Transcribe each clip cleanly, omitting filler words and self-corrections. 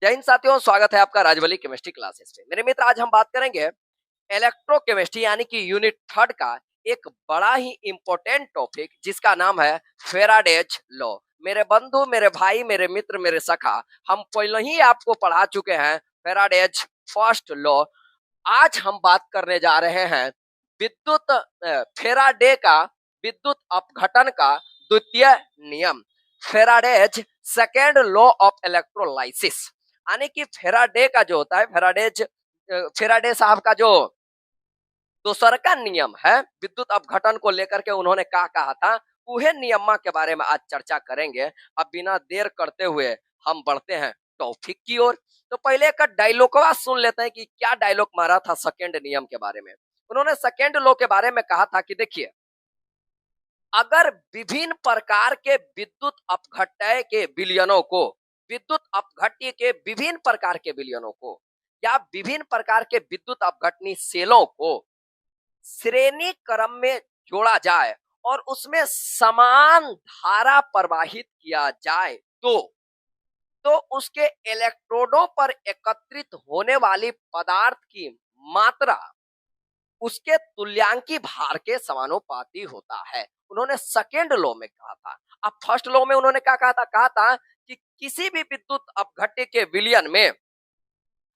जय हिंद साथियों, स्वागत है आपका राजवली केमिस्ट्री क्लासेस में। मेरे मित्र, आज हम बात करेंगे इलेक्ट्रोकेमिस्ट्री यानी कि यूनिट थर्ड का एक बड़ा ही इंपॉर्टेंट टॉपिक जिसका नाम है फेराडेज लॉ। मेरे बंधु, मेरे भाई, मेरे मित्र, मेरे सखा, हम पहले ही आपको पढ़ा चुके हैं फेराडेज फर्स्ट लॉ। आज हम बात करने जा रहे हैं फेराडे का विद्युत अपघटन का द्वितीय नियम, Faraday's second law of electrolysis. यानी कि फेराडे का जो होता है, फेराडे साहब का जो दूसरा का नियम है विद्युत अपघटन को लेकर के उन्होंने क्या कहा था, वह नियम के बारे में आज चर्चा करेंगे। अब बिना देर करते हुए हम बढ़ते हैं टॉपिक की ओर। तो पहले का डायलॉग सुन लेते हैं कि क्या डायलॉग मारा था सेकेंड नियम के बारे में। उन्होंने सेकेंड लॉ के बारे में कहा था कि देखिए, अगर विभिन्न प्रकार के विद्युत अपघट्य के विलयनों को, विद्युत अपघट्य के विभिन्न प्रकार के विलयनों को या विभिन्न प्रकार के विद्युत अपघटनी सेलों को श्रेणी क्रम में जोड़ा जाए और उसमें समान धारा प्रवाहित किया जाए तो उसके इलेक्ट्रोडों पर एकत्रित होने वाली पदार्थ की मात्रा उसके तुल्यांकी भार के समानुपाती होता है। उन्होंने सेकेंड लॉ में कहा था। अब फर्स्ट लॉ में उन्होंने क्या कहा था कि किसी भी विद्युत अपघट्य के विलयन में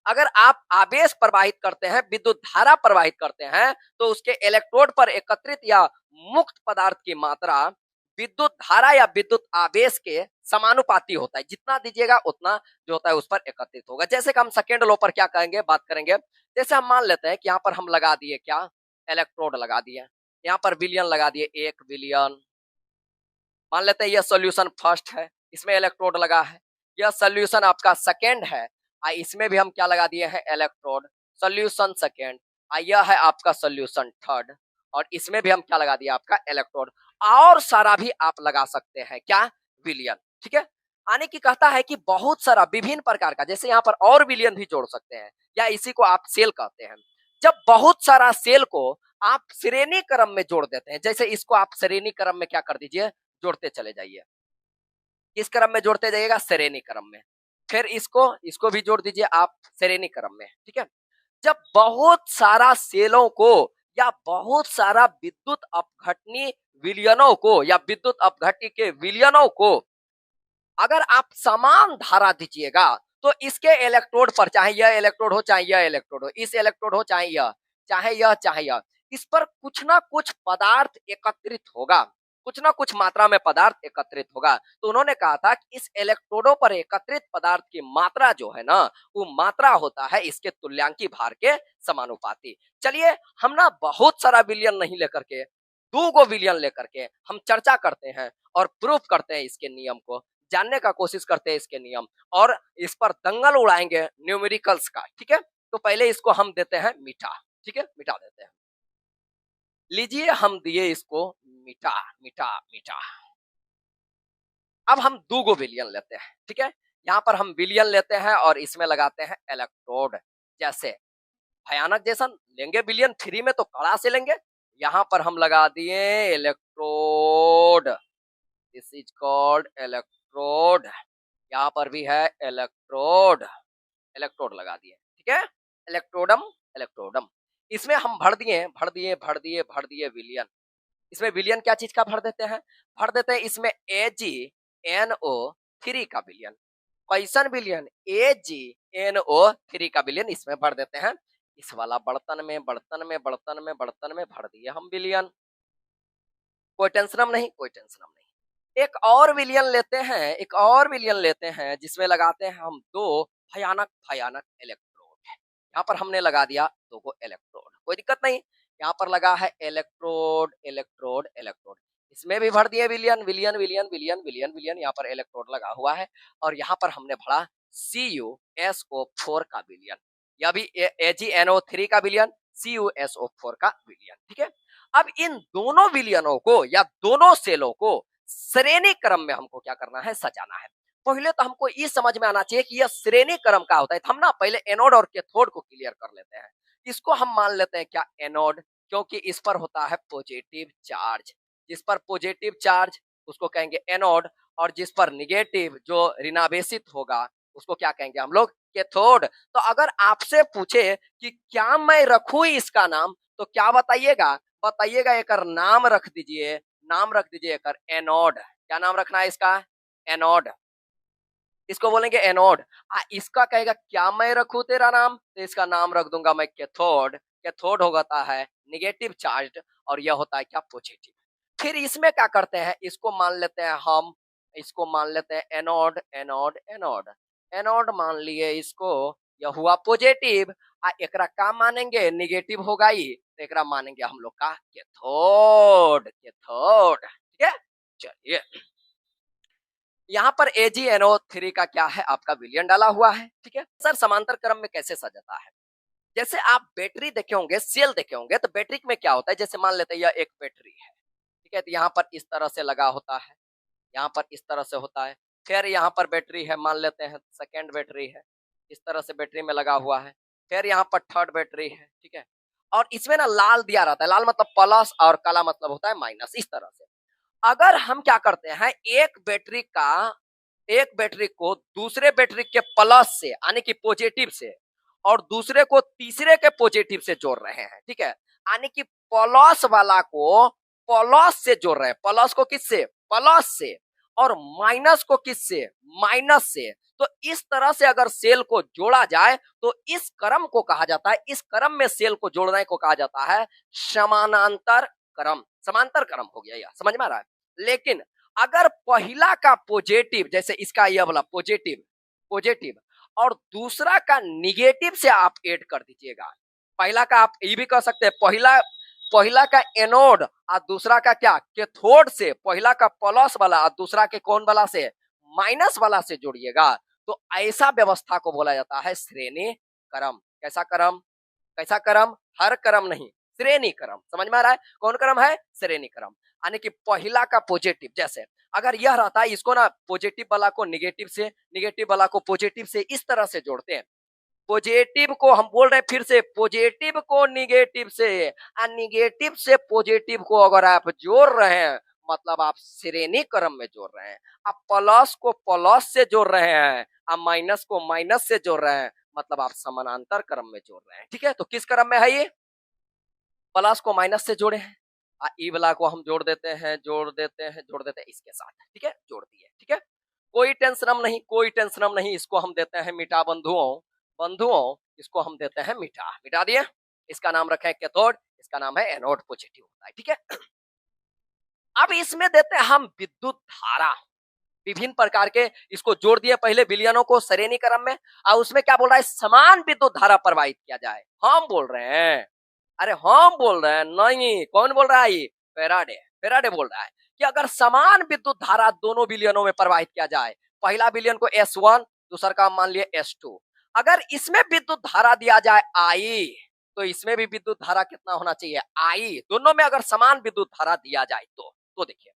अगर आप आवेश प्रवाहित करते हैं, विद्युत धारा प्रवाहित करते हैं, तो उसके इलेक्ट्रोड पर एकत्रित या मुक्त पदार्थ की मात्रा विद्युत धारा या विद्युत आवेश के समानुपाती होता है। जितना दीजिएगा उतना जो होता है उस पर एकत्रित होगा। जैसे कि हम सेकेंड लॉ पर क्या कहेंगे, बात करेंगे। जैसे हम मान लेते हैं कि यहाँ पर हम लगा दिए क्या, इलेक्ट्रोड लगा दिए, यहाँ पर विलियन लगा दिए, एक विलियन। मान लेते हैं यह सोल्यूशन फर्स्ट है, इसमें इलेक्ट्रोड लगा है। यह सोल्यूशन आपका सेकेंड है, इसमें भी हम क्या लगा दिए हैं, इलेक्ट्रोड। Solution second. यह है आपका सोल्यूशन थर्ड, और इसमें भी हम क्या लगा दिया, आपका इलेक्ट्रोड। और सारा भी आप लगा सकते हैं क्या, विलियन। ठीक है। आने की कहता है कि बहुत सारा विभिन्न प्रकार का, जैसे यहाँ पर और विलियन भी जोड़ सकते हैं, या इसी को आप सेल कहते हैं। जब बहुत सारा सेल को आप श्रेणी क्रम में जोड़ देते हैं, जैसे इसको आप श्रेणी क्रम में क्या कर दीजिए, जोड़ते चले जाइए। किस क्रम में जोड़ते जाइएगा, श्रेणी क्रम में। फिर इसको भी जोड़ दीजिए आप श्रेणी क्रम में। ठीक है। जब बहुत सारा सेलों को या बहुत सारा विद्युत अपघटनी विलयनों को या विद्युत अपघट्य के विलयनों को अगर आप समान धारा दीजिएगा तो इसके इलेक्ट्रोड पर, चाहे यह इलेक्ट्रोड हो चाहे यह इलेक्ट्रोड हो, इस इलेक्ट्रोड हो चाहे यह, चाहे यह, इस पर कुछ ना कुछ पदार्थ एकत्रित होगा, कुछ ना कुछ मात्रा में पदार्थ एकत्रित होगा। तो उन्होंने कहा था कि इस इलेक्ट्रोडों पर एकत्रित पदार्थ की मात्रा जो है ना, वो मात्रा होता है इसके तुल्यांकी भार के समानुपाती। चलिए, हम ना बहुत सारा विलयन नहीं लेकर के, 2 विलयन लेकर के हम चर्चा करते हैं और प्रूफ करते हैं, इसके नियम को जानने का कोशिश करते हैं, इसके नियम, और इस पर दंगल उड़ाएंगे न्यूमेरिकल्स का। ठीक है। तो पहले इसको हम देते हैं मीठा। ठीक है, मिटा देते हैं। लीजिए, हम दिए इसको मीठा मीठा मीठा। अब हम 2 विलियन लेते हैं। ठीक है। यहाँ पर हम विलियन लेते हैं और इसमें लगाते हैं इलेक्ट्रोड। जैसे भयानक जैसा लेंगे विलियन, फ्री में तो कड़ा से लेंगे। यहाँ पर हम लगा दिए electrode, this is called electrode. यहाँ पर भी है इलेक्ट्रोड, इलेक्ट्रोड लगा दिए। ठीक है, इलेक्ट्रोडम इलेक्ट्रोडम। इसमें हम भर दिए विलियन। इसमें विलियन क्या चीज का भर देते हैं, इसमें AgNO3 का विलियन। कैसन विलियन, AgNO3 का विलियन इसमें भर देते हैं। इस वाला बर्तन में भर दिए हम विलियन। कोई टेंशन नहीं, कोई टेंशन नहीं। एक और विलियन लेते हैं जिसमें लगाते हैं हम 2 भयानक इलेक्ट्रोड। यहाँ पर हमने लगा दिया 2 इलेक्ट्रोड, कोई दिक्कत नहीं। यहाँ पर लगा है इलेक्ट्रोड इलेक्ट्रोड इलेक्ट्रोड, इसमें भी भर दिए विलियन विलियन विलियन विलियन विलियन विलियन। यहाँ पर इलेक्ट्रोड लगा हुआ है और यहाँ पर हमने भरा CuSO4 का विलियन, यह भी AgNO3 का विलियन, CuSO4 का विलियन। ठीक है। अब इन दोनों विलियनों को या दोनों सेलों को श्रेणी क्रम में हमको क्या करना है, सजाना है। पहले तो हमको ये समझ में आना चाहिए कि यह श्रेणी क्रम का होता है। हम ना पहले एनोड और कैथोड को क्लियर कर लेते हैं। इसको हम मान लेते हैं क्या, एनोड, क्योंकि इस पर होता है पॉजिटिव चार्ज। जिस पर पॉजिटिव चार्ज उसको कहेंगे एनोड, और जिस पर निगेटिव जो ऋणावेशित होगा उसको क्या कहेंगे हम लोग? कैथोड। तो अगर आपसे पूछे कि क्या मैं रखूं इसका नाम, तो क्या बताइएगा? बताइएगा एकर नाम रख दीजिए, नाम रख दीजिए एकर एनोड। क्या नाम रखना है इसका? एनोड। इसको बोलेंगे एनोड। इसका कहेगा क्या मैं रखूं तेरा नाम, तो इसका नाम रख दूंगा मैं कैथोड। कैथोड होता है निगेटिव चार्ज और यह होता है क्या? पॉजिटिव। फिर इसमें क्या करते हैं, इसको मान लेते हैं हम, इसको मान लेते हैं एनोड एनोड एनोड। एनोड मान लिए इसको, यह हुआ पॉजिटिव। एकरा का मानेंगे? निगेटिव होगा ही, तो एकरा मानेंगे हम लोग का कैथोड। कैथोड, ठीक है। चलिए, यहाँ पर AgNO3 का क्या है? आपका विलयन डाला हुआ है, ठीक है सर। समांतर क्रम में कैसे सजाता है? जैसे आप बैटरी देखे होंगे, सेल देखे होंगे, तो बैटरी में क्या होता है? जैसे मान लेते हैं यह एक बैटरी है, ठीक है, तो यहाँ पर इस तरह से लगा होता है, यहाँ पर इस तरह से होता है। फिर यहाँ पर बैटरी है, मान लेते हैं सेकेंड बैटरी है, इस तरह से बैटरी में लगा हुआ है। फिर यहाँ पर थर्ड बैटरी है, ठीक है, और इसमें ना लाल दिया रहता है, लाल मतलब प्लस और काला मतलब होता है माइनस, इस तरह से। अगर हम क्या करते हैं, एक बैटरी को दूसरे बैटरी के प्लस से यानी कि पॉजिटिव से, और दूसरे को तीसरे के पॉजिटिव से जोड़ रहे हैं, ठीक है, यानी कि प्लस वाला को प्लस से जोड़ रहे हैं। प्लस को किससे? प्लस से। और माइनस को किससे? माइनस से। तो इस तरह से अगर सेल को जोड़ा जाए तो इस क्रम को कहा जाता है, इस क्रम में सेल को जोड़ने को कहा जाता है समानांतर क्रम। समांतर क्रम हो गया, यह समझ में आ रहा है। लेकिन अगर पहला का पॉजिटिव, जैसे इसका यह वाला पॉजिटिव, पॉजिटिव, और दूसरा का निगेटिव से आप ऐड कर दीजिएगा। पहला का आप ये भी कह सकते हैं, पहला का एनोड और दूसरा का क्या? कैथोड से पहला का प्लस वाला और दूसरा के कौन वाला से? माइनस वाला से जोड़िएगा, तो ऐसा व्यवस्था को बोला जाता है श्रेणी क्रम। कैसा क्रम? कैसा क्रम? हर क्रम नहीं, श्रेणी क्रम। समझ में आ रहा है? कौन क्रम है? श्रेणी क्रम। यानी कि पहला का पॉजिटिव, जैसे अगर यह रहता है, इसको ना पॉजिटिव वाला को निगेटिव से, निगेटिव वाला को पॉजिटिव से, इस तरह से जोड़ते हैं। पॉजिटिव को हम बोल रहे हैं फिर से, पॉजिटिव को निगेटिव से और निगेटिव से पॉजिटिव को अगर आप जोड़ रहे हैं, मतलब आप श्रेणी क्रम में जोड़ रहे हैं। आप प्लस को प्लस से जोड़ रहे हैं और माइनस को माइनस से जोड़ रहे हैं, मतलब आप समानांतर क्रम में जोड़ रहे हैं, ठीक है। तो किस क्रम में है ये? प्लस को माइनस से जोड़े हैं, ई वाला को हम जोड़ देते हैं, जोड़ देते हैं, जोड़ देते हैं इसके साथ, ठीक है, जोड़ दिए, ठीक है। कोई टेंशन नहीं, कोई टेंशन नहीं। इसको हम देते हैं मीठा बंधुओं, बंधुओं, इसको हम देते हैं मीठा, मिटा दिए। इसका नाम रखे कैथोड, इसका नाम है एनोड, पॉजिटिव होता है, ठीक है। अब इसमें देते हैं हम विद्युत धारा, विभिन्न प्रकार के, इसको जोड़ दिए पहले विलयनों को श्रेणी क्रम में, और उसमें क्या बोल रहा है? समान विद्युत धारा प्रवाहित किया जाए। हम बोल रहे हैं, अरे हम बोल रहे हैं नहीं, कौन बोल रहा है? ये फेराडे। फेराडे बोल रहा है कि अगर समान विद्युत धारा दोनों विलयनों में प्रवाहित किया जाए, पहला विलयन को S1, दूसरा का मान लिए S2, अगर इसमें विद्युत धारा दिया जाए I, तो इसमें भी विद्युत धारा कितना होना चाहिए? I। दोनों में अगर समान विद्युत धारा दिया जाए तो देखिए,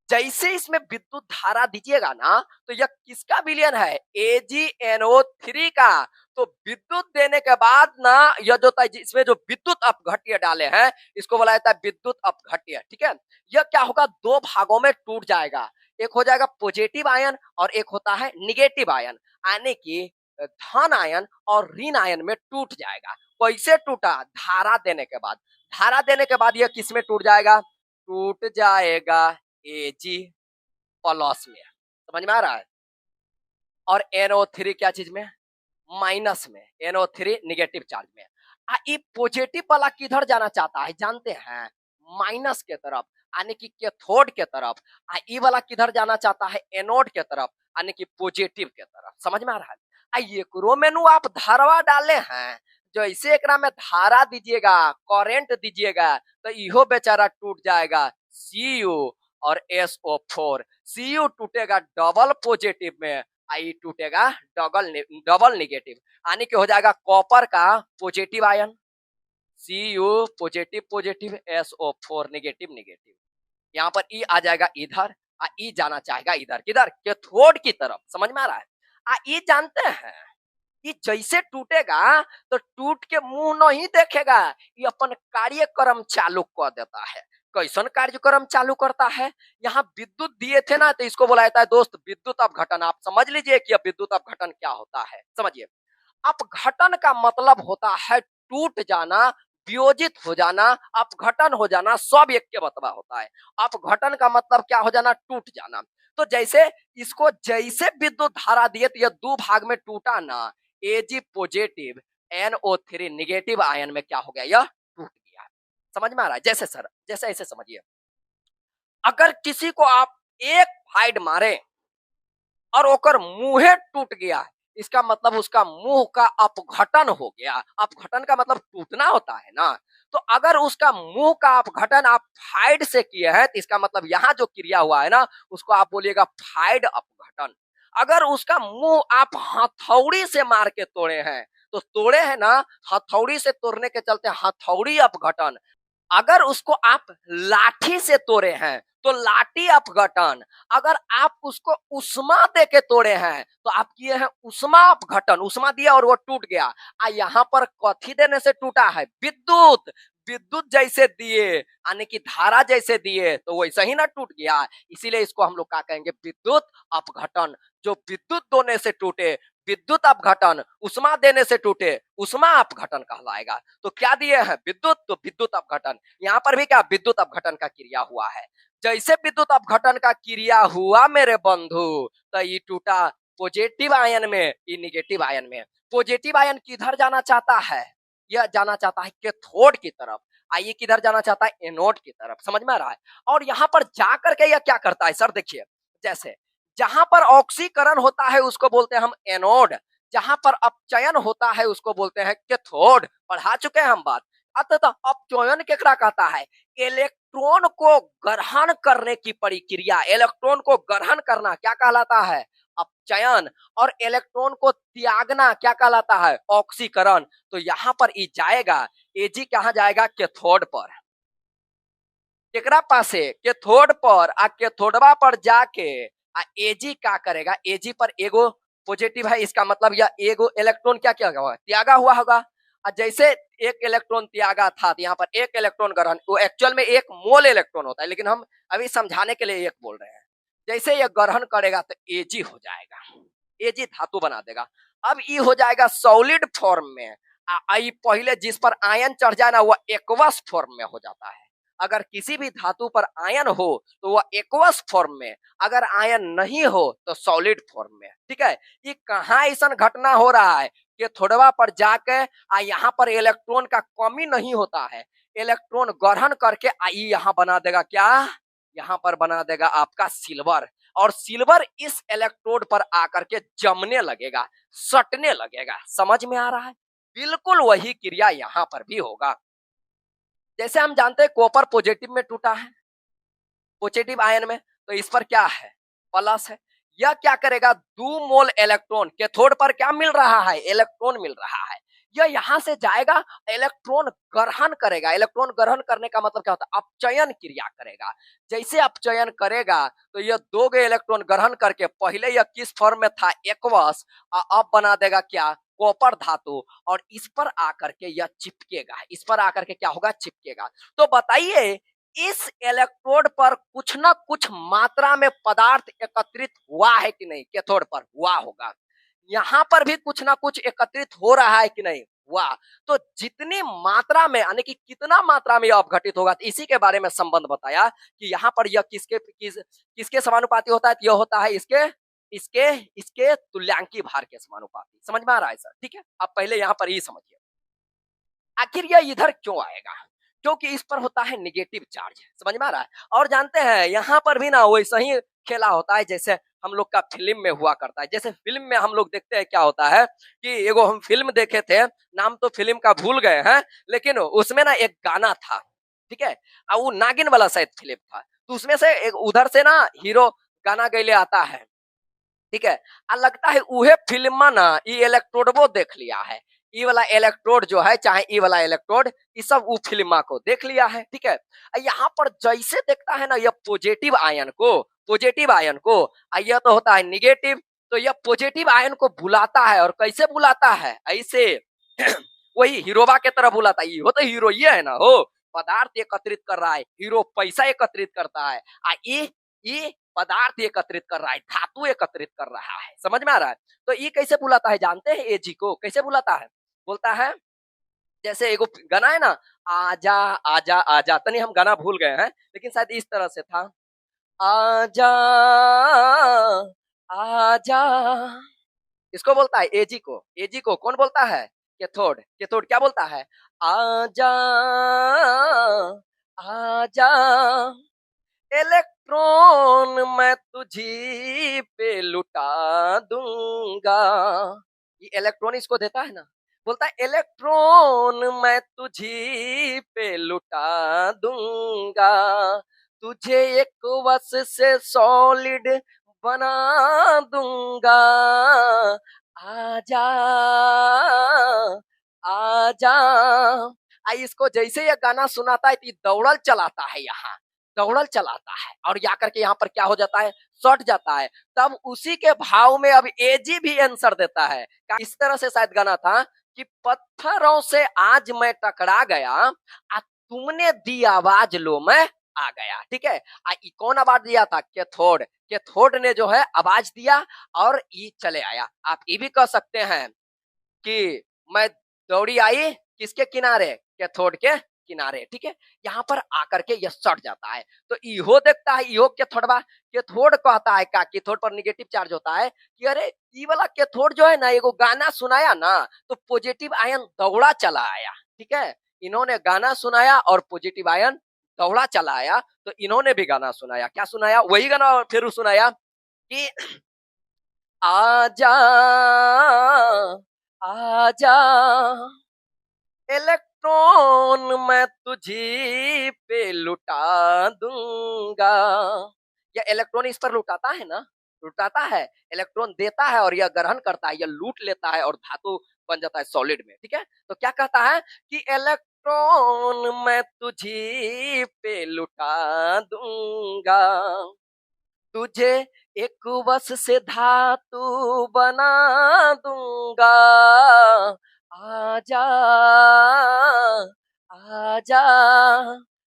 जैसे इसमें विद्युत धारा दीजिएगा ना, तो यह किसका विलयन है? AgNO3 का। तो विद्युत देने के बाद ना, यह जो इसमें जो विद्युत अपघट्य डाले हैं, इसको बोला जाता है विद्युत अपघट्य, ठीक है। यह क्या होगा? दो भागों में टूट जाएगा। एक हो जाएगा पॉजिटिव आयन और एक होता है निगेटिव आयन, यानी कि धन आयन और ऋण आयन में टूट जाएगा। कैसे टूटा? धारा देने के बाद। धारा देने के बाद यह किस में टूट जाएगा? टूट जाएगा Ag प्लस में। समझ में आ रहा है? और NO3 क्या चीज में? माइनस में। NO3 निगेटिव चार्ज में। ये पॉजिटिव वाला किधर जाना चाहता है जानते हैं? माइनस के तरफ, यानी कि कैथोड के तरफ। ये वाला किधर जाना चाहता है? एनोड के तरफ, यानी कि पॉजिटिव के तरफ। समझ में आ रहा है? एकरो में आप धारवा डाले हैं, जैसे एकरा में धारा दीजिएगा, करंट दीजिएगा, तो इहो बेचारा टूट जाएगा। Cu और SO4, Cu टूटेगा डबल पॉजिटिव में, आई टूटेगा डबल निगेटिव, यानी कि हो जाएगा कॉपर का positive ion, Cu positive positive, SO4 negative negative. यहाँ पर ई आ जाएगा इधर, ई जाना चाहेगा इधर, किधर? कैथोड की तरफ। समझ में आ रहा है? ई जानते हैं, ये जैसे टूटेगा तो टूट के मुंह नहीं देखेगा, ये अपन कार्यक्रम चालू कर देता है। कैसन कार्यक्रम चालू करता है। यहाँ विद्युत दिए थे ना, तो इसको बोला जाता है दोस्त विद्युत अपघटन। आप समझ लीजिए कि विद्युत अपघटन क्या होता है। समझिए, अपघटन का मतलब होता है टूट जाना, वियोजित हो जाना, अपघटन हो जाना, सब एक के बतवा होता है। अपघटन का मतलब क्या हो जाना, टूट जाना। तो जैसे इसको जैसे विद्युत धारा दिए तो यह दो भाग में टूटा ना, एजी पॉजिटिव, NO3 निगेटिव आयन में क्या हो गया, यह टूट गया। समझ में आ रहा है? जैसे सर, जैसे ऐसे समझिए, अगर किसी को आप एक फाइड मारे और ओकर मुंहे टूट गया, इसका मतलब उसका मुंह का अपघटन हो गया। अपघटन का मतलब टूटना होता है ना। तो अगर उसका मुंह का अपघटन आप फाइड से किए हैं, तो इसका मतलब यहाँ जो क्रिया हुआ है ना, उसको आप बोलिएगा फाइड अपघटन। अगर उसका मुंह आप हथौड़ी से मार के तोड़े हैं, तो तोड़े हैं ना, हथौड़ी से तोड़ने के चलते हथौड़ी अपघटन। अगर उसको आप लाठी से तोड़े हैं तो लाठी अपघटन। अगर आप उसको उष्मा दे के तोड़े हैं तो आप किए हैं उष्मा अपघटन। उष्मा दिया और वो टूट गया। यहाँ पर कथी देने से टूटा है, विद्युत। विद्युत जैसे दिए यानी कि धारा जैसे दिए तो वैसे ही ना टूट गया। इसीलिए इसको हम लोग क्या कहेंगे, विद्युत अपघटन। जो विद्युत दोने से टूटे, विद्युत अपघटन, उष्मा देने से टूटे, उष्मा अपघटन कहलाएगा। तो क्या दिए हैं, विद्युत, तो विद्युत अपघटन। यहाँ पर भी क्या विद्युत अपघटन का क्रिया हुआ है। जैसे विद्युत अपघटन का क्रिया हुआ मेरे बंधु, तो ये टूटा पॉजिटिव आयन में, ये निगेटिव आयन में। पॉजिटिव आयन किधर जाना चाहता है, यह जाना चाहता है कैथोड की तरफ। आइए किधर जाना चाहता है, एनोड की तरफ। समझ में आ रहा है? और यहाँ पर जाकर के यह क्या करता है सर, देखिए, जैसे जहां पर ऑक्सीकरण होता है उसको बोलते हैं हम एनोड, जहां पर अपचयन होता है उसको बोलते हैं कैथोड। पढ़ा चुके हैं हम बात। अतः अपचयन केकरा कहता है, इलेक्ट्रॉन को ग्रहण करने की प्रक्रिया। इलेक्ट्रॉन को ग्रहण करना क्या कहलाता है, अपचयन। और इलेक्ट्रॉन को त्यागना क्या कहलाता है, ऑक्सीकरण। तो यहाँ पर ई जाएगा, एजी कहाँ जाएगा, कैथोड पर। केकरा पासे, कैथोड पर। आ कैथोडवा पर जाके आ एजी क्या करेगा, एजी पर एगो पॉजिटिव है, इसका मतलब यह एगो इलेक्ट्रॉन क्या किया हुआ, त्यागा हुआ होगा। और जैसे एक इलेक्ट्रॉन त्यागा था, तो यहाँ पर एक इलेक्ट्रॉन ग्रहण, वो एक्चुअल में एक मोल इलेक्ट्रॉन होता है, लेकिन हम अभी समझाने के लिए एक बोल रहे हैं। जैसे यह ग्रहण करेगा तो एजी हो जाएगा, एजी धातु बना देगा। अब ई हो जाएगा सॉलिड फॉर्म में। आई पहले जिस पर आयन चढ़ जाए ना, वह एक्वस फॉर्म में हो जाता है। अगर किसी भी धातु पर आयन हो तो वह एक्वस फॉर्म में, अगर आयन नहीं हो तो सॉलिड फॉर्म में। ठीक है, ये कहाँ ऐसा घटना हो रहा है कि थोड़वा पर जाके यहाँ पर इलेक्ट्रॉन का कमी नहीं होता है, इलेक्ट्रॉन ग्रहण करके आई यहाँ बना देगा क्या, यहाँ पर बना देगा आपका सिल्वर। और सिल्वर इस इलेक्ट्रोड पर आकर के जमने लगेगा, सटने लगेगा। समझ में आ रहा है? बिल्कुल वही क्रिया यहाँ पर भी होगा। जैसे हम जानते हैं कॉपर पॉजिटिव में टूटा है, पॉजिटिव आयन में, तो इस पर क्या है, प्लस है। यह क्या करेगा, 2 मोल इलेक्ट्रॉन, कैथोड पर क्या मिल रहा है, इलेक्ट्रॉन मिल रहा है। यह यहां से जाएगा, इलेक्ट्रॉन ग्रहण करेगा। इलेक्ट्रॉन ग्रहण करने का मतलब क्या होता है, अपचयन क्रिया करेगा। जैसे अपचयन करेगा तो यह 2 गो इलेक्ट्रॉन ग्रहण करके, पहले यह किस फॉर्म में था, एक्वस, अब बना देगा क्या, कॉपर धातु। और इस पर आकर के यह चिपकेगा, इस पर आकर के क्या होगा, चिपकेगा। तो बताइए इस इलेक्ट्रोड पर कुछ ना कुछ मात्रा में पदार्थ एकत्रित हुआ है कि नहीं, कैथोड पर हुआ होगा। यहाँ पर भी कुछ ना कुछ एकत्रित हो रहा है कि नहीं, हुआ। तो जितनी मात्रा में, यानी कि कितना मात्रा में यह अपघटित होगा, तो इसी के बारे में संबंध बताया कि यहाँ पर यह किसके समानुपाती होता है, यह होता है इसके इसके इसके तुल्यांकी भार के समानुपाती। समझ में आ रहा है सर? ठीक है, अब पहले यहाँ पर ये समझिए, आखिर यह इधर क्यों आएगा, क्योंकि इस पर होता है निगेटिव चार्ज। समझ में आ रहा है? और जानते हैं यहाँ पर भी ना वैसा ही खेला होता है जैसे हम लोग का फिल्म में हुआ करता है। जैसे फिल्म में हम लोग देखते हैं क्या होता है कि एगो हम फिल्म देखे थे, नाम तो फिल्म का भूल गए हैं, लेकिन उसमें ना एक गाना था, ठीक है, और वो नागिन वाला शायद फिल्म था। तो उसमें से एक उधर से ना हीरो गाना गैले आता है, ठीक है, आ लगता है उहे फिल्म ना ये इलेक्ट्रोडबो देख लिया है। ई वाला इलेक्ट्रोड जो है, चाहे ई वाला इलेक्ट्रोड, ये सब वो फिल्मा को देख लिया है। ठीक है, यहाँ पर जैसे देखता है ना यह पॉजिटिव आयन को, पॉजिटिव आयन को, यह तो होता है निगेटिव, तो यह पॉजिटिव आयन को बुलाता है। और कैसे बुलाता है, ऐसे वही हीरोबा के तरह बुलाता है। ये हो तो हीरो ये है ना, हो पदार्थ एकत्रित कर रहा है, हीरो पैसा एकत्रित करता है, ई पदार्थ एकत्रित कर रहा है, धातु एकत्रित कर रहा है। समझ में आ रहा है? तो ई कैसे बुलाता है जानते हैं? एजी को कैसे बुलाता है? बोलता है जैसे एगो गाना है ना, आजा आजा आजा, तनी हम गाना भूल गए हैं, लेकिन शायद इस तरह से था, आजा आजा। इसको बोलता है एजी को। एजी को कौन बोलता है? कैथोड। कैथोड क्या बोलता है? आजा आजा इलेक्ट्रॉन मैं तुझी पे लुटा दूंगा। ये इलेक्ट्रॉन इसको देता है ना, बोलता है इलेक्ट्रॉन मैं तुझी पे लुटा दूंगा, तुझे एक वश से सॉलिड बना दूंगा, आजा आजा। आई इसको जैसे ये गाना सुनाता है तो दौड़ल चलाता है, यहाँ दौड़ल चलाता है और या करके यहाँ पर क्या हो जाता है? सट जाता है। तब उसी के भाव में अब एजी भी आंसर देता है। इस तरह से शायद गाना था कि पत्थरों से आज मैं टकरा गया, तुमने दी आवाज लो मैं आ गया। ठीक है, कौन आवाज दिया था? कैथोड। कैथोड ने जो है आवाज दिया और ये चले आया। आप ये भी कह सकते हैं कि मैं दौड़ी आई किसके किनारे? कैथोड के किनारे। ठीक है, यहाँ पर आकर के यह सट जाता है। तो इहो देखता है, इहो कैथोडवा। कैथोड कहता है का कैथोड पर निगेटिव चार्ज होता है कि अरे ई वाला कैथोड जो है ना, एगो गाना सुनाया ना तो पॉजिटिव आयन दौड़ा चला आया। ठीक है, इन्होंने गाना सुनाया और पॉजिटिव आयन दौड़ा चला आया। तो इन्होंने भी गाना सुनाया। क्या सुनाया? वही गाना फिर सुनाया कि आजा आजा इलेक्ट्रॉन मैं तुझी पे लुटा दूंगा। यह इलेक्ट्रॉन इस पर लुटाता है ना, लुटाता है, इलेक्ट्रॉन देता है और यह ग्रहण करता है, यह लूट लेता है और धातु बन जाता है सॉलिड में। ठीक है, तो क्या कहता है कि इलेक्ट्रॉन मैं तुझी पे लुटा दूंगा, तुझे एक वश से धातु बना दूंगा, आजा आजा।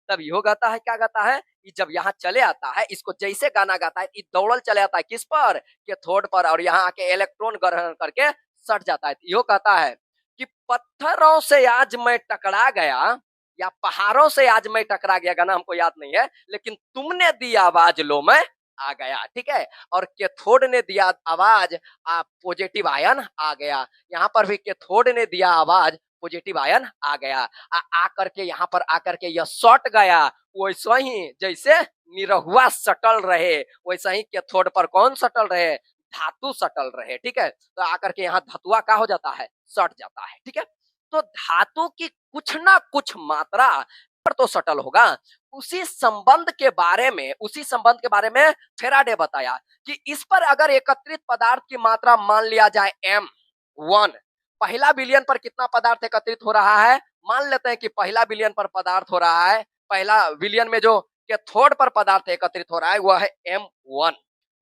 तब यो गाता है, क्या गाता है? कि जब यहाँ चले आता है, इसको जैसे गाना गाता है, दौड़ल चले आता है किस पर? कैथोड पर, और यहाँ आके इलेक्ट्रॉन ग्रहण करके सट जाता है। यो कहता है कि पत्थरों से आज मैं टकरा गया, या पहाड़ों से आज मैं टकरा गया, गाना हमको याद नहीं है, लेकिन तुमने दी आवाज लो मैं आ गया। ठीक है, और कैथोड ने दिया आवाज, पॉजिटिव आयन आ गया। यहाँ पर भी कैथोड ने दिया आवाज, पॉजिटिव आयन आ गया। आकर के यहाँ पर आकर के यह सट गया। वैसा ही जैसे निरहुआ सटल रहे, वैसा ही कैथोड पर कौन सटल रहे? धातु सटल रहे। ठीक है, तो आकर के यहाँ धातुआ क्या हो जाता है? सट जाता है। ठीक है, तो धातु की कुछ ना कुछ मात्रा पर तो सटल होगा। उसी संबंध के बारे में फेराडे बताया कि इस पर अगर एकत्रित पदार्थ की मात्रा मान लिया जाए m1, पहला बिलियन पर कितना पदार्थ एकत्रित हो रहा है? मान लेते हैं कि पहला बिलियन पर पदार्थ हो रहा है, पहला बिलियन में जो कैथोड पर पदार्थ एकत्रित हो रहा है वह है m1।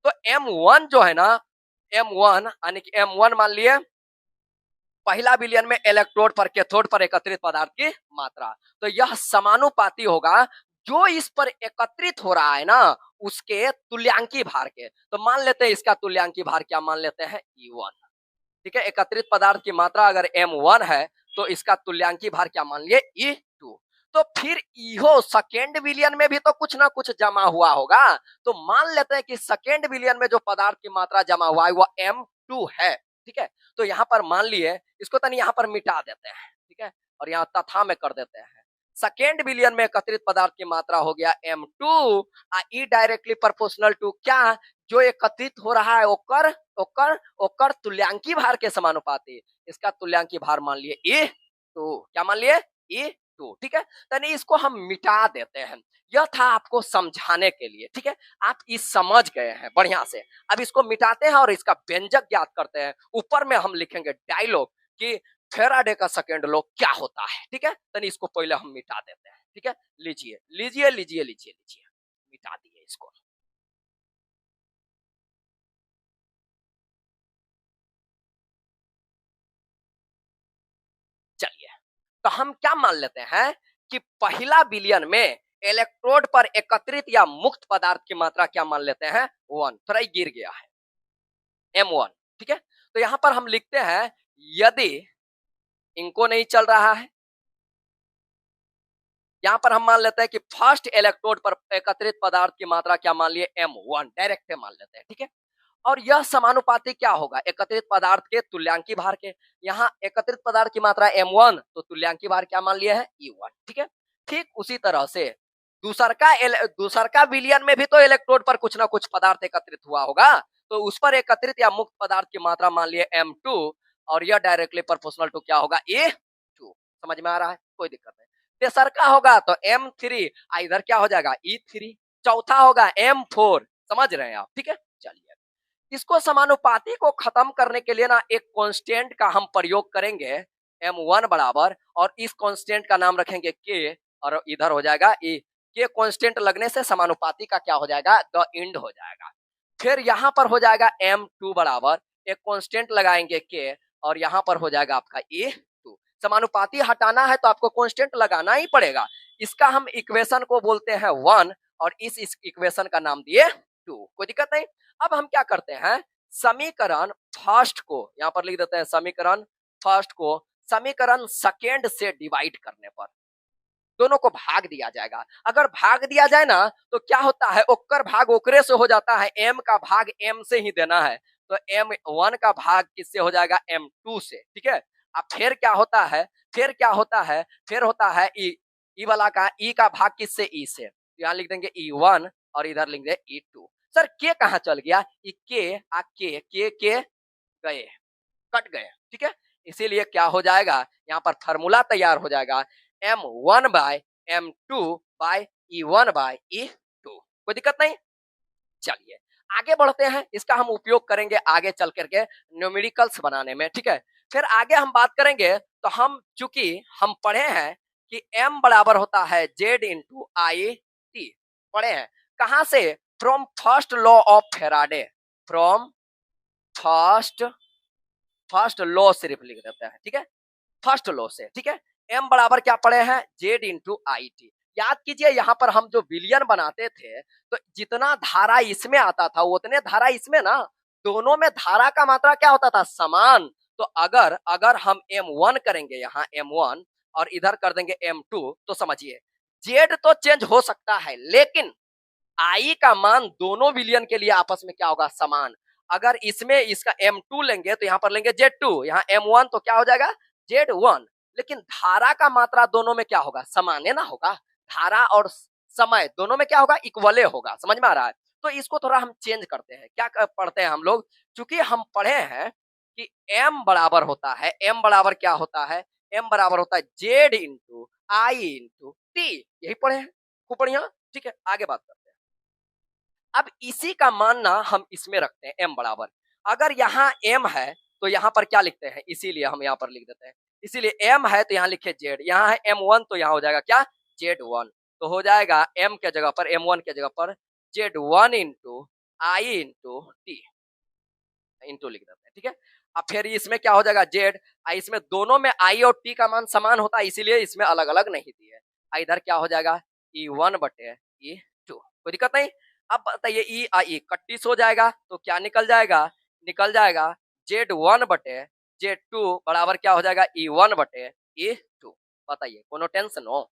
तो m1 जो है ना, m1 यानी कि m1 मान लिए पहला बिलियन में इलेक्ट्रोड पर कैथोड पर एकत्रित पदार्थ की मात्रा। तो यह समानुपाती होगा जो इस पर एकत्रित हो रहा है ना उसके तुल्यांकी भार के। तो मान लेते हैं इसका तुल्यांकी भार क्या मान लेते हैं? E1। ठीक है, एकत्रित पदार्थ की मात्रा अगर m1 है तो इसका तुल्यांकी भार क्या मान लिए? E2। तो फिर इहो सेकेंड बिलियन में भी तो कुछ ना कुछ जमा हुआ होगा। तो मान लेते हैं कि सेकेंड बिलियन में जो पदार्थ की मात्रा जमा हुआ है वह m2 है। ठीक है, तो यहाँ पर मान लिए, इसको तनी यहाँ पर मिटा देते हैं। ठीक है, और यहाँ तथा में कर देते हैं। सेकेंड बिलियन में एकत्रित पदार्थ की मात्रा हो गया m2, E directly proportional to क्या? जो एकत्रित हो रहा है ओकर ओकर ओकर तुल्यांकी भार के समानुपाती। इसका तुल्यांकी भार मान लिए E2। क्या मान लिए? E2। ठीक है, तनी इसको हम मिटा देते हैं। यह था आपको समझाने के लिए। ठीक है, आप इस समझ गए हैं बढ़िया से। अब इसको मिटाते हैं और इसका व्यंजक ज्ञात करते हैं। ऊपर में हम लिखेंगे डायलॉग कि फेराडे का सेकेंड लॉ क्या होता है। ठीक है, तनी इसको पहले हम मिटा देते हैं। ठीक है, लीजिए लीजिए लीजिए लीजिए लीजिए, मिटा दिए इसको। चलिए, तो हम क्या मान लेते हैं कि पहला विलयन में इलेक्ट्रोड पर एकत्रित या मुक्त पदार्थ की मात्रा क्या मान लेते हैं 1, थोड़ा ही गिर गया है M1, ठीक है। तो यहां पर हम लिखते हैं यदि इनको नहीं चल रहा है, यहां पर हम मान लेते हैं कि फर्स्ट इलेक्ट्रोड पर एकत्रित पदार्थ की मात्रा क्या मान लिए M1, डायरेक्ट मान लेते हैं, ठीक है। और यह समानुपाती क्या होगा एकत्रित पदार्थ के तुल्यांकी भार के। यहाँ एकत्रित पदार्थ की मात्रा M1 तो तुल्यांकी भार क्या मान लिया है E1, ठीक है। ठीक उसी तरह से दूसरका विलयन में भी तो इलेक्ट्रोड पर कुछ ना कुछ पदार्थ एकत्रित हुआ होगा, तो उस पर एकत्रित या मुक्त पदार्थ की मात्रा मान लिए M2 और यह डायरेक्टली प्रोपोर्शनल टू क्या होगा A2। समझ में आ रहा है, कोई दिक्कत नहीं। तेसरका होगा तो M3, इधर क्या हो जाएगा E3। चौथा होगा M4, समझ रहे हैं आप, ठीक है। चलिए इसको समानुपाती को खत्म करने के लिए ना एक कांस्टेंट का हम प्रयोग करेंगे M1 बराबर, और इस कांस्टेंट का नाम रखेंगे K और इधर हो जाएगा E। K कांस्टेंट लगने से समानुपाती का क्या हो जाएगा द इंड हो जाएगा। फिर यहाँ पर हो जाएगा M2 बराबर, एक कांस्टेंट लगाएंगे K और यहाँ पर हो जाएगा आपका E2। समानुपाती हटाना है तो आपको कांस्टेंट लगाना ही पड़ेगा। इसका हम इक्वेशन को बोलते हैं 1 और इस इक्वेशन का नाम दिए 2, कोई दिक्कत नहीं। अब हम क्या करते हैं समीकरण फर्स्ट को यहाँ पर लिख देते हैं, समीकरण फर्स्ट को समीकरण सेकेंड से डिवाइड करने पर दोनों को भाग दिया जाएगा। अगर भाग दिया जाए ना तो क्या होता है ओकर भाग ओकरे से हो जाता है, M का भाग M से ही देना है, तो M1 का भाग किससे हो जाएगा M2 से, ठीक है। अब फिर क्या होता है, फिर होता है ई वाला का ई का भाग किससे ई से, यहाँ लिख देंगे E1 और इधर लिख देंगे E2। सर के कहाँ चल गया, के गए, कट गए, ठीक है। इसीलिए क्या हो जाएगा यहाँ पर फार्मूला तैयार हो जाएगा M1 bye M2 bye E1 bye E2, कोई दिक्कत नहीं। चलिए आगे बढ़ते हैं, इसका हम उपयोग करेंगे आगे चल करके न्यूमेरिकल्स बनाने में, ठीक है। फिर आगे हम बात करेंगे तो हम चूंकि हम पढ़े हैं कि M बराबर होता है Z इंटू आई टी, पढ़े हैं कहां से, from first law of Faraday, from first law सिर्फ लिख देते हैं, ठीक है, फर्स्ट लॉ से, ठीक है। M बराबर क्या पढ़े हैं Z इंटू आई टी। याद कीजिए यहाँ पर हम जो विलियन बनाते थे तो जितना धारा इसमें आता था उतने धारा इसमें ना, दोनों में धारा का मात्रा क्या होता था समान। तो अगर अगर हम M1 करेंगे यहाँ M1 और इधर कर देंगे M2 तो समझिए Z तो चेंज हो सकता है लेकिन I का मान दोनों विलियन के लिए आपस में क्या होगा समान। अगर इसमें इसका M2 लेंगे तो यहाँ पर लेंगे Z2, यहाँ M1 तो क्या हो जाएगा Z1, लेकिन धारा का मात्रा दोनों में क्या होगा समान है ना होगा, धारा और समय दोनों में क्या होगा इक्वले होगा, समझ में आ रहा है। तो इसको थोड़ा हम चेंज करते हैं, क्या पढ़ते हैं हम लोग, चूंकि हम पढ़े हैं कि M बराबर होता है, M बराबर क्या होता है, M बराबर होता है Z into I into T, यही पढ़े हैं, खूब बढ़िया, ठीक है। आगे बात करते हैं, अब इसी का मानना हम इसमें रखते हैं M बराबर, अगर यहाँ M है तो यहाँ पर क्या लिखते हैं, इसीलिए हम यहाँ पर लिख देते हैं, इसीलिए M है तो यहाँ लिखे Z, यहाँ है M1 तो यहाँ हो जाएगा क्या Z1, तो हो जाएगा M के जगह पर M1 के जगह पर Z1 into I into T, into लिख देते हैं, ठीक है। अब फिर इसमें क्या हो जाएगा Z, इसमें दोनों में I और T का मान समान होता है इसीलिए इसमें अलग अलग नहीं दिए, इधर क्या हो जाएगा E1 बटे E2, कोई दिक्कत नहीं। अब बताइए ई आई इकट्ठीस हो जाएगा तो क्या निकल जाएगा Z1 बटे Z2 बराबर क्या हो जाएगा E1 बटे E2। बताइए कोनो टेंशन हो,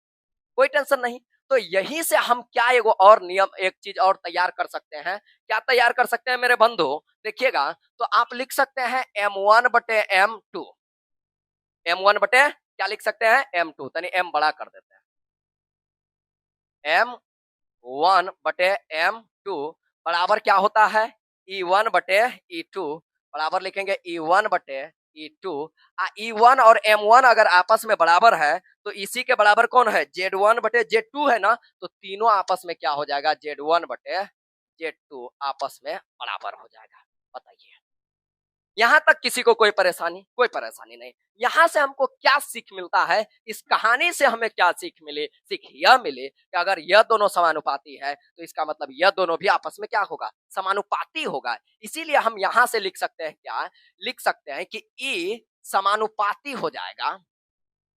कोई टेंशन नहीं। तो यही से हम क्या एगो और नियम एक चीज और तैयार कर सकते हैं, क्या तैयार कर सकते हैं मेरे बंधु, देखिएगा तो आप लिख सकते हैं M1 बटे M2, M1 बटे क्या लिख सकते हैं M2, तनी M बड़ा कर देते हैं, M1 बटे M2 बराबर क्या होता है E1 बटे E2, बराबर लिखेंगे E1 बटे E2। E1 और M1 अगर आपस में बराबर है तो इसी के बराबर कौन है Z1 बटे Z2 है ना, तो तीनों आपस में क्या हो जाएगा Z1 बटे Z2 आपस में बराबर हो जाएगा। बताइए यहाँ तक किसी को कोई परेशानी नहीं। यहाँ से हमको क्या सीख मिलता है, इस कहानी से हमें क्या सीख यह मिले कि अगर यह दोनों समानुपाती है तो इसका मतलब यह दोनों भी आपस में क्या होगा समानुपाती होगा। इसीलिए हम यहाँ से लिख सकते हैं क्या, लिख सकते हैं कि ई समानुपाती हो जाएगा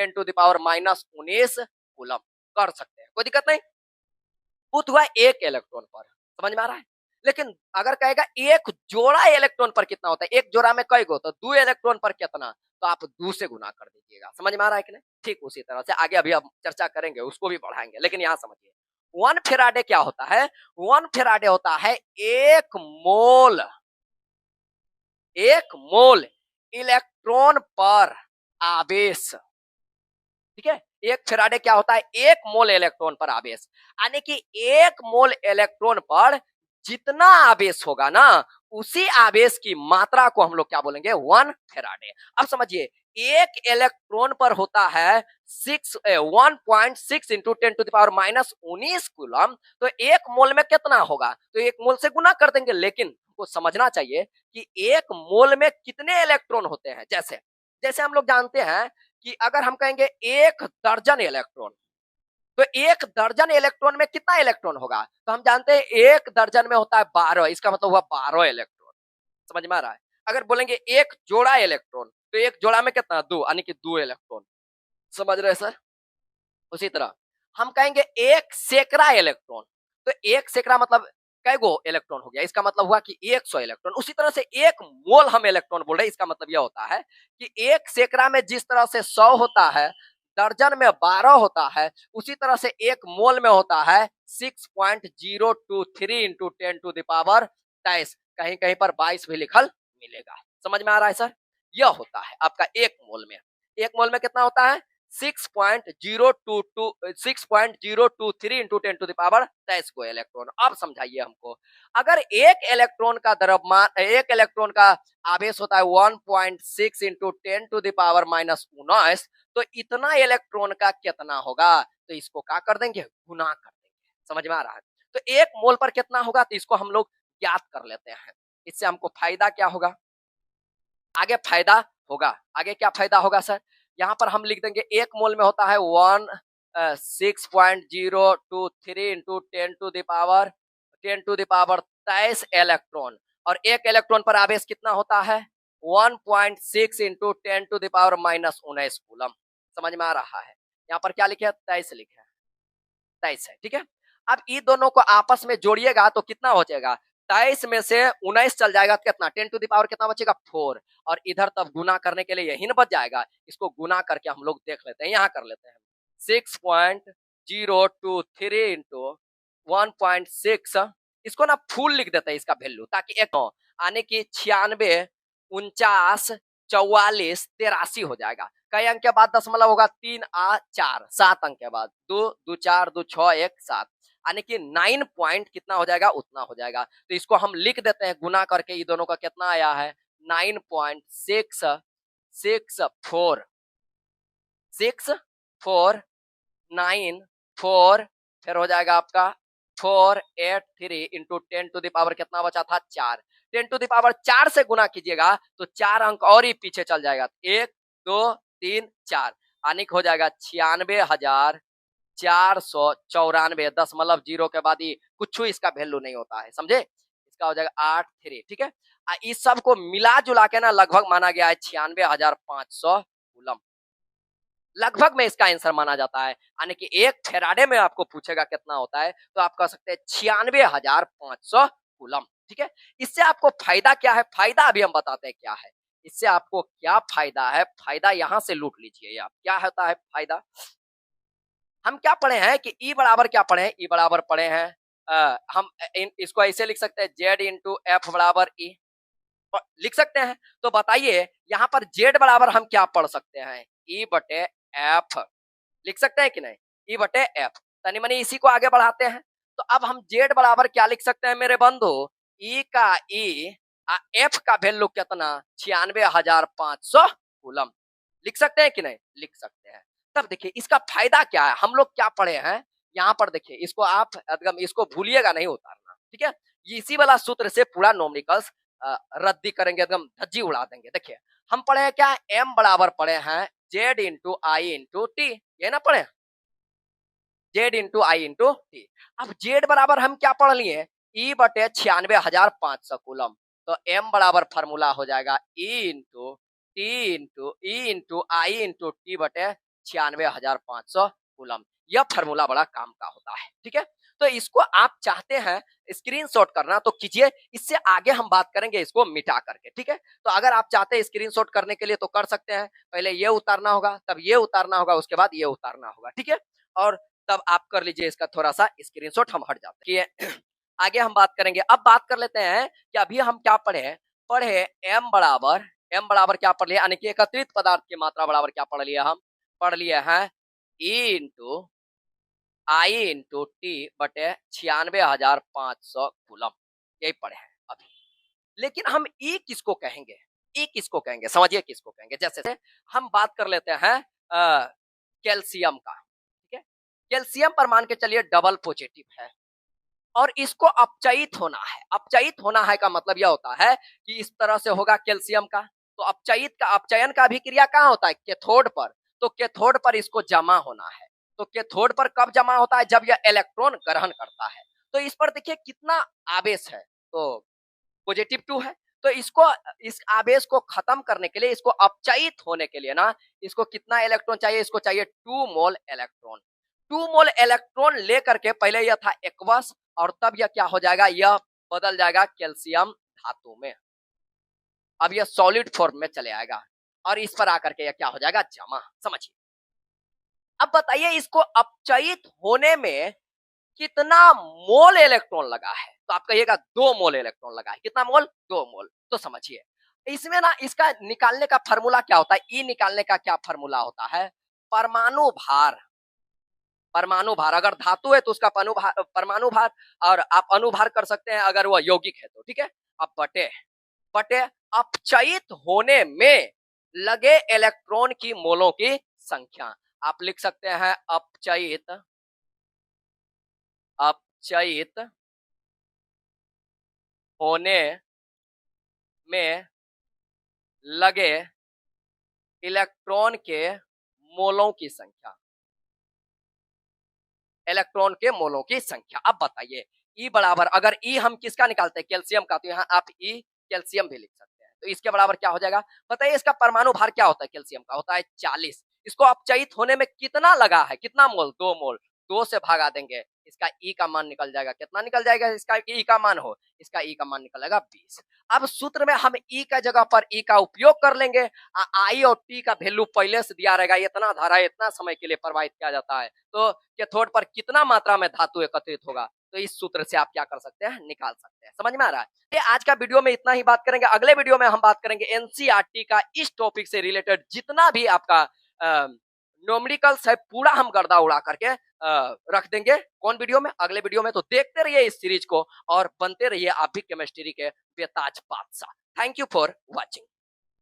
10 to the power minus 19 coulomb कर सकते हैं, कोई दिक्कत नहीं। पुट हुआ एक इलेक्ट्रॉन पर, समझ में आ रहा है। लेकिन अगर कहेगा एक जोड़ा इलेक्ट्रॉन पर कितना होता है, एक जोड़ा में कई गो, तो 2 इलेक्ट्रॉन पर कितना, तो आप 2 से गुना कर दीजिएगा। समझ में आ रहा है कि नहीं? ठीक उसी तरह से आगे अभी हम चर्चा करेंगे, उसको भी बढ़ाएंगे, लेकिन यहाँ समझिए 1 फेराडे क्या होता है। 1 फेराडे होता है 1 मोल इलेक्ट्रॉन पर आवेश, ठीक है। 1 फेराडे क्या होता है, 1 मोल इलेक्ट्रॉन पर आवेश, यानी कि 1 मोल इलेक्ट्रॉन पर जितना आवेश होगा ना, उसी आवेश की मात्रा को हम लोग क्या बोलेंगे, 1 फेराडे। अब समझिए, एक इलेक्ट्रॉन पर होता है 1.6 into 10 to the power minus 19 coulomb, तो 1 मोल में कितना होगा, तो 1 मोल से गुना कर देंगे। लेकिन को समझना चाहिए कि 1 मोल में कितने इलेक्ट्रॉन होते हैं। जैसे जैसे हम लोग जानते हैं कि अगर हम कहेंगे 1 दर्जन इलेक्ट्रॉन, तो 1 दर्जन इलेक्ट्रॉन में कितना इलेक्ट्रॉन होगा, तो हम जानते हैं 1 दर्जन में होता है 12, इसका मतलब हुआ 12 इलेक्ट्रॉन। समझ में आ रहा है। अगर बोलेंगे 1 जोड़ा इलेक्ट्रॉन, तो 1 जोड़ा में कितना, 2, यानी कि 2 इलेक्ट्रॉन। समझ रहे हैं सर। उसी तरह हम कहेंगे 1 सैकड़ा इलेक्ट्रॉन, तो 1 सैकड़ा मतलब कई गो इलेक्ट्रॉन हो गया, इसका मतलब हुआ कि 100 इलेक्ट्रॉन। उसी तरह से 1 मोल हम इलेक्ट्रॉन बोल रहे हैं, इसका मतलब यह होता है कि 1 सैकड़ा में जिस तरह से 100 होता है, दर्जन में 12 होता है, उसी तरह से 1 मोल में होता है 6.023 इंटू 10 टू द पावर 23, कहीं कहीं पर 22 भी लिखल मिलेगा। समझ में आ रहा है सर। यह होता है आपका 1 मोल में। 1 मोल में कितना होता है, 6.023 इंटू 10 टू द पावर 23 को इलेक्ट्रॉन। अब समझाइए हमको, अगर एक इलेक्ट्रॉन का द्रव्यमान, एक इलेक्ट्रॉन का आवेश होता है 1.6 into 10 to the power minus 19, तो इतना इलेक्ट्रॉन का कितना होगा, तो इसको क्या कर देंगे, गुना कर देंगे। समझ में आ रहा है। तो 1 मोल पर कितना होगा, तो इसको हम लोग ज्ञात कर लेते हैं। इससे हमको फायदा क्या होगा, आगे फायदा होगा। आगे क्या फायदा होगा सर, यहाँ पर हम लिख देंगे 1 मोल में होता है 6.023 into 10 to the power 23 electron, और 1 इलेक्ट्रॉन पर आवेश कितना होता है, 1.6 into 10 to the power minus 19 coulomb. समझ में आ रहा है। यहाँ पर क्या लिखे है, 23 लिखे है, 23 है, ठीक है। अब इन दोनों को आपस में जोड़िएगा तो कितना हो जाएगा, 23 में से 19 चल जाएगा तो कितना, 10 टू द पावर कितना बचेगा, 4, और इधर तब गुना करने के लिए यही न बच जाएगा। इसको गुना करके हम लोग देख लेते हैं, यहाँ कर लेते हैं 6.023 इंटू 1.6, इसको ना फुल लिख देते हैं इसका वैल्यू, ताकि एक आने की 96, 49, 44, 83 हो जाएगा। कई अंक के बाद दशमलव होगा, 3 आ 4, 7 अंक के बाद 2 2 4 2 6 1 7, यानी कि 9 पॉइंट कितना हो जाएगा, उतना हो जाएगा। तो इसको हम लिख देते हैं गुना करके, ये दोनों का कितना आया है, 9.664 649 फिर हो जाएगा आपका 483 इंटू 10 टू द पावर कितना बचा था, 4। 10 टू द पावर 4 से गुना कीजिएगा तो 4 अंक और ही पीछे चल जाएगा, 1 2 3 4, यानी हो जाएगा 96,494, दशमलव जीरो के बाद ही कुछ इसका वैल्यू नहीं होता है, समझे। इसका हो जाएगा 83, ठीक है। इस सब को मिला जुला के ना लगभग माना गया है 96,500 कूलम। लगभग में इसका आंसर माना जाता है। यानी कि 1 फेराडे में आपको पूछेगा कितना होता है, तो आप कह सकते हैं 96,500 कूलम। ठीक है, इससे आपको फायदा क्या है, फायदा अभी हम बताते हैं क्या है। इससे आपको क्या फायदा है, फायदा यहां से लूट लीजिए आप। क्या होता है फायदा, हम क्या पढ़े हैं कि ई बराबर क्या पढ़े हैं, ई बराबर पढ़े हैं हम इसको ऐसे लिख सकते हैं जेड इंटू एफ बराबर ई, लिख सकते हैं। तो बताइए यहाँ पर जेड बराबर हम क्या पढ़ सकते हैं, ई बटे एफ, लिख सकते हैं कि नहीं, ई बटे एफ। तनी मनी इसी को आगे बढ़ाते हैं, तो अब हम जेड बराबर क्या लिख सकते हैं मेरे बंधु, ई का ई, एफ का वैल्यू कितना, 96,500 कूलम, लिख सकते हैं कि नहीं, लिख सकते हैं। तब देखिए इसका फायदा क्या है, हम लोग क्या पढ़े हैं यहाँ पर, देखिए इसको आप एकदम इसको भूलिएगा नहीं उतारना, ठीक है। इसी वाला सूत्र से पूरा नोमिनिकल्स रद्दी करेंगे, एकदम धज्जी उड़ा देंगे। देखिए हम पढ़े हैं क्या, एम बराबर पढ़े हैं Z into I into T, ये ना पढ़े, Z into I into T. अब जेड बराबर हम क्या पढ़ लिए, ई बटे 96,500 कूलम, तो एम बराबर फार्मूला हो जाएगा E into T into E into I into T बटे 96,500 कूलम। यह फार्मूला बड़ा काम का होता है, ठीक है। तो इसको आप चाहते हैं स्क्रीनशॉट करना तो कीजिए, इससे आगे हम बात करेंगे इसको मिटा करके, ठीक है। तो अगर आप चाहते हैं स्क्रीनशॉट करने के लिए तो कर सकते हैं, पहले ये उतारना होगा, तब ये उतारना होगा, उसके बाद ये उतारना होगा, ठीक है। और तब आप कर लीजिए इसका थोड़ा सा स्क्रीनशॉट, हम हट जाते हैं। आगे हम बात करेंगे, अब बात कर लेते हैं कि अभी हम क्या पढ़े, एम बराबर क्या पढ़ लिया, यानी कि एकत्रित पदार्थ की मात्रा बराबर क्या पढ़ लिया, हम पढ़ लिए हैं ई इंटू आई इंटू टी बटे 96,500 कूलम, यही पढ़े हैं अभी। लेकिन हम ई किसको कहेंगे, ई किसको कहेंगे, समझिए किसको कहेंगे। जैसे हम बात कर लेते हैं कैल्शियम का, ठीक है। कैल्शियम पर मान के चलिए डबल पॉजिटिव है और इसको अपचयित होना है। अपचयित होना है का मतलब यह होता है कि इस तरह से होगा कैल्शियम का, तो अपचयन का भी क्रिया कहाँ होता है, कैथोड पर। तो कैथोड पर इसको जमा होना है, तो कैथोड पर कब जमा होता है, जब यह इलेक्ट्रॉन ग्रहण करता है। तो इस पर देखिए कितना आवेश है, तो पॉजिटिव 2 है। तो इसको, इस आवेश को खत्म करने के लिए, इसको अपचयित होने के लिए ना, इसको कितना इलेक्ट्रॉन चाहिए, इसको चाहिए 2 मोल इलेक्ट्रॉन। 2 मोल इलेक्ट्रॉन लेकर के, पहले यह था एक्वस और तब यह क्या हो जाएगा, यह बदल जाएगा कैल्शियम धातु में। अब यह सॉलिड फॉर्म में चले आएगा और इस पर आकर के यह क्या हो जाएगा, जमा। समझिए, अब बताइए इसको अपचयित होने में कितना मोल इलेक्ट्रॉन लगा है, तो आप कहिएगा 2 मोल इलेक्ट्रॉन लगा है। कितना मोल, 2 मोल। तो समझिए इसमें ना, इसका निकालने का फार्मूला क्या होता है, ई निकालने का क्या फार्मूला होता है, परमाणु भार। परमाणु भार, अगर धातु है तो उसका परमाणु भार, और आप अनुभार कर सकते हैं अगर वह यौगिक है तो, ठीक है। अब बटे बटे अपचयित होने में लगे इलेक्ट्रॉन की मोलों की संख्या। आप लिख सकते हैं अपचयित होने में लगे इलेक्ट्रॉन के मोलों की संख्या, इलेक्ट्रॉन के मोलों की संख्या। अब बताइए ई बराबर, अगर ई हम किसका निकालते हैं, कैल्शियम का, तो यहाँ आप ई कैल्शियम भी लिख सकते हैं। तो इसके बराबर क्या हो जाएगा, बताइए इसका परमाणु भार क्या होता है, कैल्शियम का होता है 40। इसको अपचयित होने में कितना लगा है, कितना मोल, 2 मोल। 2 से भागा देंगे, इसका ई का मान निकल जाएगा, कितना निकल जाएगा, इसका ई का मान हो, इसका ई का मान निकल जाएगा 20। अब सूत्र में हम ई का जगह पर ई का उपयोग कर लेंगे। आई और टी का वैल्यू पहले से दिया रहेगा, इतना धारा इतना समय के लिए प्रवाहित किया जाता है, तो कैथोड पर कितना मात्रा में धातु एकत्रित होगा, तो इस सूत्र से आप क्या कर सकते हैं, निकाल सकते हैं। समझ में आ रहा है। ये आज का वीडियो में इतना ही बात करेंगे। अगले वीडियो में हम बात करेंगे एनसीईआरटी का इस टॉपिक से रिलेटेड जितना भी आपका न्यूमेरिकल्स है, पूरा हम गर्दा उड़ा करके रख देंगे। कौन वीडियो में, अगले वीडियो में। तो देखते रहिए इस सीरीज को और बनते रहिए आप भी केमिस्ट्री के बेताज बादशाह। Thank you for watching.